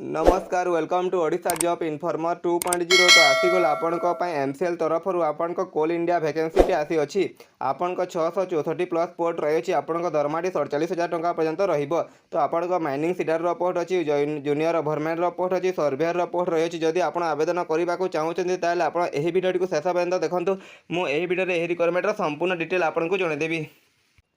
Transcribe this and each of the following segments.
नमस्कार welcome to Odisha job informer 2.0 तो आसीगल आपण एमसीएल तरफ आपण कोल इंडिया वैकेंसी आसी अच्छी आपण 664 प्लस पोस्ट रही आपण दरमाटी 47,000 टंका पर्यंत रहिबो। तो आपण माइनिंग सीडर पोस्ट अच्छी जूनियर गवर्नमेंट पोस्ट अच्छी सर्वेयर पोस्ट रही जदि आप आवेदन करने को चाहते हैं आप भिडियो को शेष पर्यंत देखो। मुझे भिडियो रिक्वायरमेंट संपूर्ण डिटेल आपको जनईदेवी।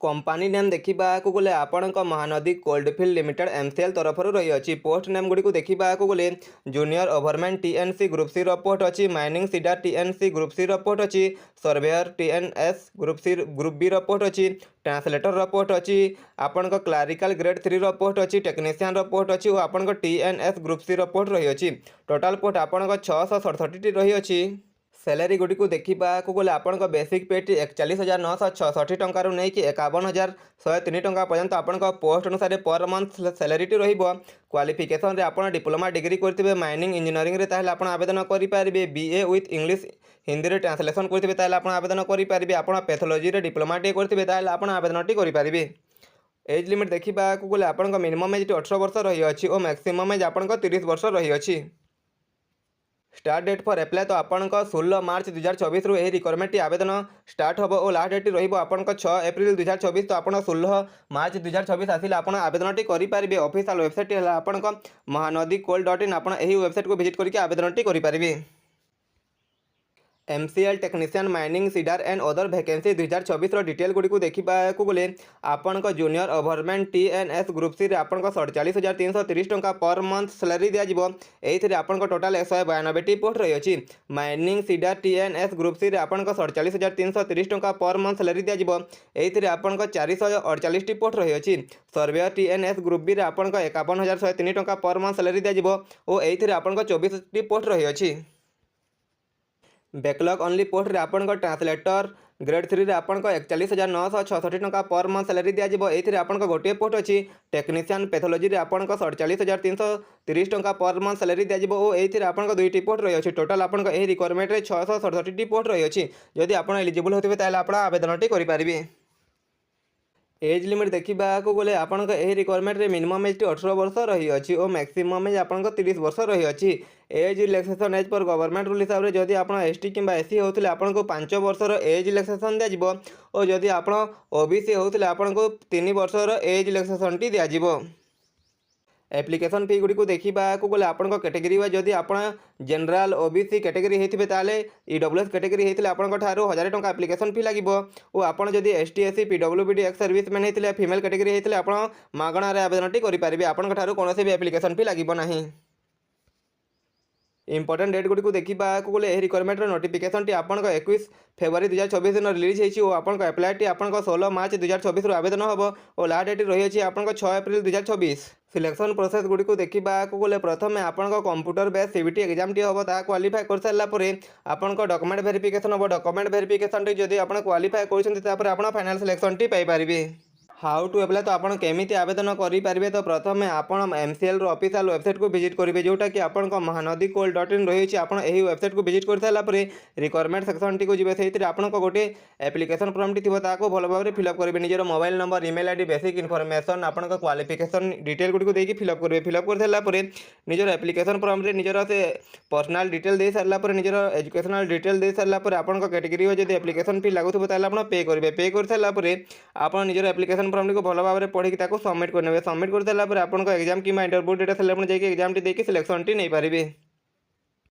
कंपनी नेम देखा गले आपण महानदी कोल्डफिल्ड लिमिटेड एमसीएल तरफ रही अच्छी पोस्ट नेम गुड़ी देखा गले junior government TNC group C post अच्छी mining sirdar TNC group C post अच्छी surveyor TNS group C group B post अच्छी ट्रांसलेटर पोस्ट अच्छी आपण क्लारिकल ग्रेड 3 पोस्ट अच्छी टेक्नीशियन पोस्ट अच्छी और आपण टीएनएस ग्रुप सी पोस्ट रही अच्छी टोटाल पोस्ट आपण 667 रही अच्छी। सैलरी गुड़ी को देखा गले आपण बेसिक पेटी 41,966 टंकार नहीं कि 51,103 टंका पर्यंत आपण पोस्ट अनुसार पर मंथ सैलरी क्वालिफिकेशन आप डिप्लोमा डिग्री करेंगे माइनिंग इंजीनियरिंग रे ताहले आपण आवेदन करेंगे बीए विथ इंग्लिश हिंदी रे ट्रांसलेशन करेंगे ताहले आपण आवेदन करेंगे आपण पैथोलॉजी रे डिप्लोमा करेंगे ताहले आपण आवेदन करेंगे। एज लिमिट देखा गले आपण मिनिमम एज 18 वर्ष रही अच्छी और मैक्सिमम एज आपण 30 वर्ष रही अच्छी। स्टार्ट डेट फॉर एप्लाय तो आपण 16 मार्च 2024 रु रिक्वायरमेंट आवेदन स्टार्ट हम और लास्ट डेट रही 6 एप्रिल 2024। तो आप 16 मार्च 2024 आसिले आप आवेदन करेंगे। ऑफिशियल वेबसाइट है आपण महानदी कोल.in आप वेबसाइट को विजिट करके आवेदन करेंगे। MCL technician mining sirdar and other vacancy 2024 detail गुड़ी को देखा गले आपण junior government TNS group C आपण 47,330 टंका पर मंथ सैलरी दिज्व। ये आपण टोटाल 192 पोस्ट रही अच्छी mining sirdar TNS group C आपण 47,330 टंका पर मंथ सैलरी दिज्व। ये आपण 448 पोस्ट रही अच्छी सर्वेयर टीएनएस ग्रुप बी आपण 51,103 टंका पर मंथ सैलरी दिज्व और ये आपण 24 पोस्ट रही अच्छी। बैकलॉग ओनली पोस्ट रे आपण ट्रांसलेटर ग्रेड 3 रे आपण 41,966 टंका पर मंथ सैलरी दिज्व। ये आपण गोटे पोस्ट अच्छी टेक्नीशियन पैथोलॉजी रे आपण 47,330 टंका पर मंथ सैलरी दिज्व और ये आपण 2टी पोस्ट रही अच्छी टोटाल आपण रिक्वायरमेंट 667 पोस्ट रही अच्छी। जदि आपण एलिजिबल होते ताहले आपण आवेदन करेंगे। एज लिमिट देखा गले आपण रिक्वायरमेंट मिनिमम एज 18 वर्ष रही अच्छी और मैक्सिमम एज आपण 30 वर्ष रही अच्छी। Age relaxation as per government rule हिसाब से जदि आप एसटी कि एससी होते आपको 5 वर्षर एज रिलैक्सेशन दिज्व और जदि आप ओबीसी होते आपको 3 वर्षर एज रिलैक्सेशन टी दिज्व। एप्लिकेशन फी गुड़ी को देखा गले आपण कैटेगरी वाइज जदि आप जनरल ओबीसी कैटेगरी होते ताले ईडब्ल्यूएस कैटेगरी होते आपंठ 1,000 टंका एप्लिकेशन फी लगे और आपड़ जदि ST SC PWBD ex serviceman होते फीमेल कैटेगरी होते आप मागणार आवेदन करेंगे आपंठ कौन भी एप्लिकेशन फी लगे ना। इंपोर्टेंट डेट गुड़ी को देखा गले रिक्वायरमेंट नोटिफिकेशन आप 21 फेब्रुआरी 2024 दिन रिलीज होती और आपको एप्लायटी आप 16 मार्च 2024 आवेदन हम और लास्ट डेट रही है आप 6 एप्रिल 2024। सिलेक्शन प्रोसेस गुड़ी को देखा गले प्रथम आप कंप्यूटर बेस सीबीटी एग्जाम टी हम ता क्वालिफाई कर सारापर आप डॉक्यूमेंट वेरिफिकेशन हम डॉक्यूमेंट वेरिफिकेशन जब आप क्वालिफाई कर फाइनल सिलेक्शन टी पाइपर। हाउ टू एप्लाय तो आप केमी आवेदन करेंगे तो प्रथम आप एमसीएल ऑफिशियल वेबसाइट को विजिट करेंगे जोटा कि आपण महानदी कोल.in रही आप वेबसाइट को विजिट कर सारापर रिक्वायरमेंट सेक्शन टी को जी से आपको गोटे एप्लिकेशन फॉर्म टी थी ताको भल भाव फिलअप करेंगे निजर mobile number email ID basic information आपण क्वालिफिकेशन डिटेल गुड़ी को देकी फिलअप करेंगे। फिलअप कर सारापर निजर एप्लिकेशन फॉर्म रे निजर से पर्सनल डिटेल दे सारापर निजर एजुकेशनल डिटेल दे सारापर आपण कैटेगरी वाइज जब एप्लिकेशन फी लगुव ताल पे करेंगे। पे कर सारापर आप निजर एप्लिकेशन फॉर्म को भल भाव में पढ़ी सबमिट करेंगे। सबमिट कर सारापर आप एग्जाम कि इंटरव्यू डेट से जाकि एग्जाम टी सिलेक्शन टी नहीं पारे।